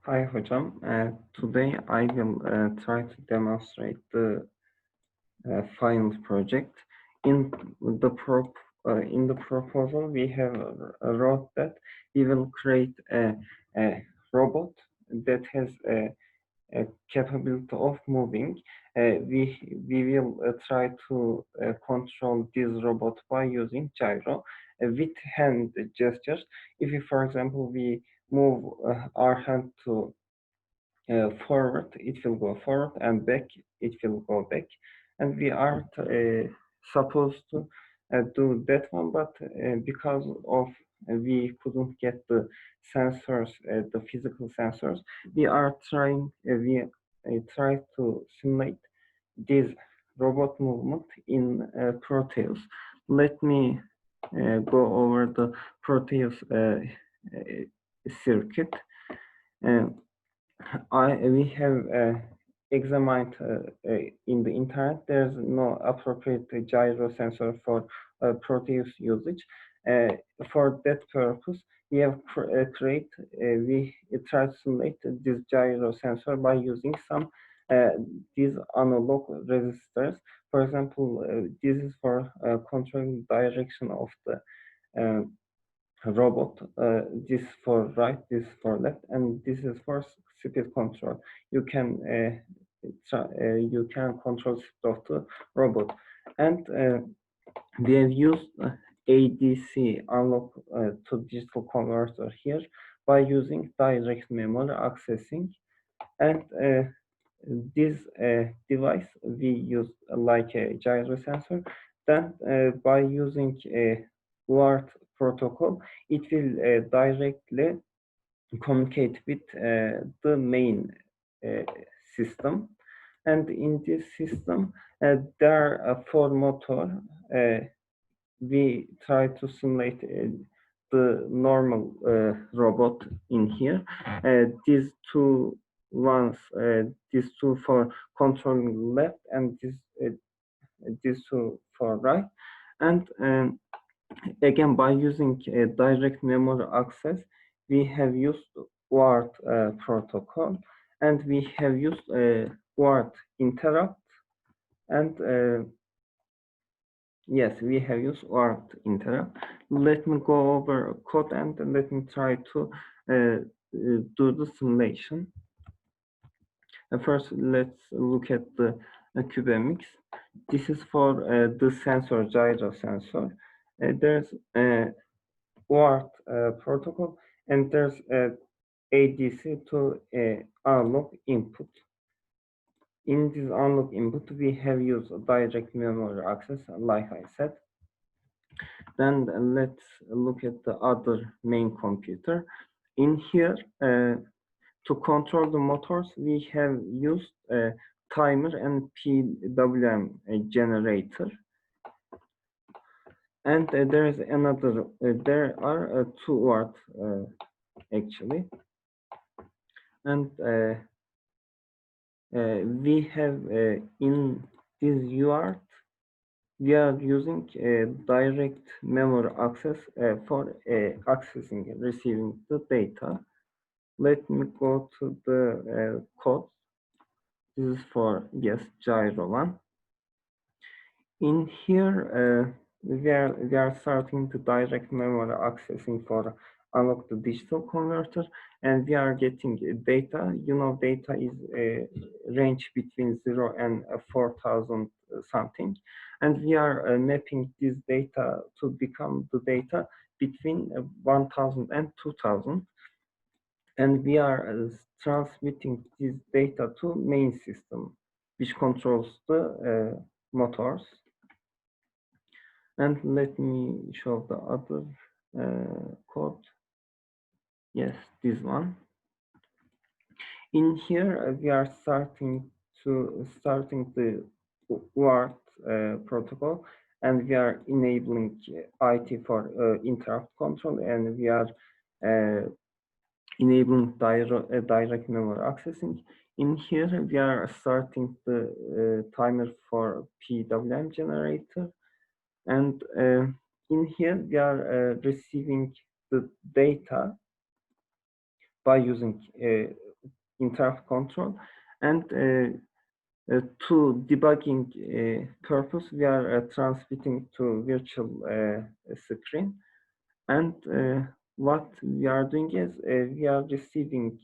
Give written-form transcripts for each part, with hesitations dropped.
Hi Hocam. Today I will try to demonstrate the final project. In in the proposal, we have wrote that we will create a robot that has a capability of moving. We will try to control this robot by using gyro with hand gestures. If we, for example, we move our hand to forward, it will go forward, and back, it will go back. And we aren't supposed to do that one, but because of we couldn't get the sensors, the physical sensors, we are trying, we try to simulate this robot movement in Proteus. Let me go over the Proteus circuit. Uh, we have examined in the internet. There's no appropriate gyro sensor for Proteus usage. For that purpose, we have we try to simulate this gyro sensor by using some these analog resistors. For example, this is for controlling direction of the robot. This for right, this for left, and this is for speed control. You can you can control speed of the robot, and we have used ADC, analog to digital converter here, by using direct memory accessing, and this device we use like a gyro sensor. Then by using a UART protocol, it will directly communicate with the main system. And in this system, there are four motors. We try to simulate the normal robot in here. These two ones, these two for controlling left, and these two for right. And again, by using direct memory access, we have used UART protocol, and we have used UART interrupt, and yes, we have used UART interrupt. Let me go over code and let me try to do the simulation. First, let's look at the CubeMX. This is for the sensor, gyro sensor. There's UART protocol, and there's ADC to analog input. In this analog input, we have used direct memory access, like I said. Then let's look at the other main computer. In here, to control the motors, we have used a timer and PWM generator. And there is another, there are two UART actually. And we have in this UART, we are using direct memory access for accessing and receiving the data. Let me go to the code. This is for, yes, gyro one. In here, we are starting to direct memory accessing for analog to digital converter, and we are getting data. You know, data is a range between 0 and 4,000 something, and we are mapping this data to become the data between 1,000 and 2,000, and we are transmitting this data to main system, which controls the motors. And let me show the other code. Yes, this one. In here, we are starting the UART protocol, and we are enabling IT for interrupt control, and we are enabling direct memory accessing. In here, we are starting the timer for PWM generator. And in here, we are receiving the data by using interrupt control. And to debugging purpose, we are transmitting to virtual screen. And what we are doing is we are receiving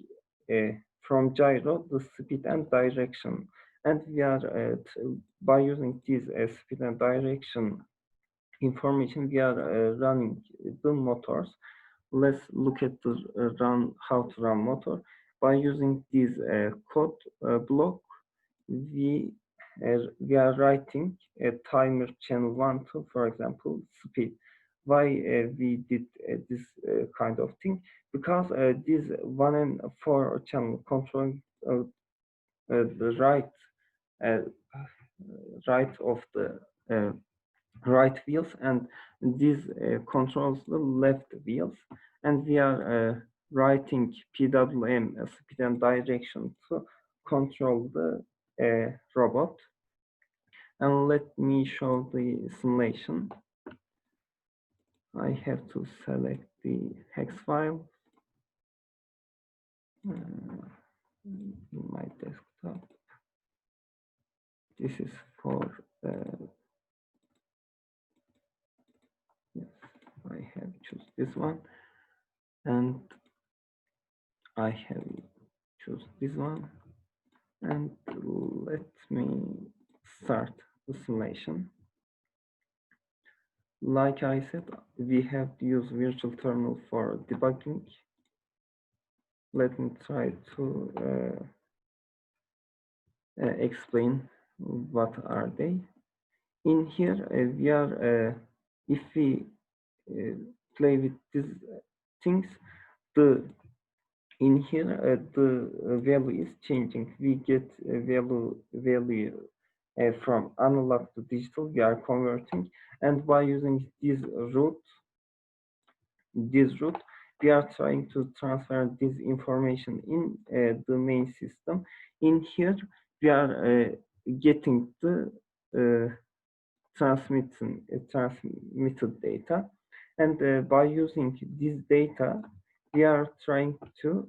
from gyro the speed and direction. And we are, by using this speed and direction information, we are running the motors. Let's look at the how to run motor. By using this code block, we are writing a timer channel 1 to, for example, speed. Why we did this kind of thing? Because this 1 and 4 channel controlling the uh, right of the right wheels, and this controls the left wheels. And we are writing PWM speed and direction to control the robot. And let me show the simulation. I have to select the hex file in my desktop. This is for yes, I have choose this one, and I have choose this one, and let me start the simulation. Like I said, we have to use virtual terminal for debugging. Let me try to explain what are they. In here, we are, if we play with these things, in here the value is changing. We get value from analog to digital. We are converting, and by using this route, we are trying to transfer this information in the main system. In here, we are getting the transmitted data, and by using this data, we are trying to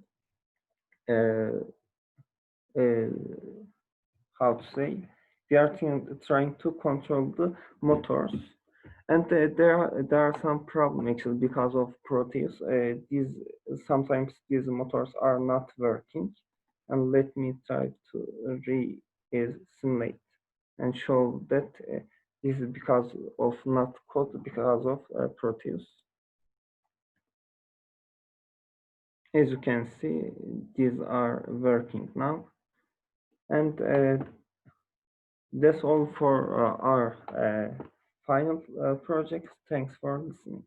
how to say, we are trying to control the motors. And there are some problems actually because of Proteus. Sometimes these motors are not working. And let me try to re-simulate and show that this is because of not code, because of Proteus. As you can see, these are working now. And that's all for our final project. Thanks for listening.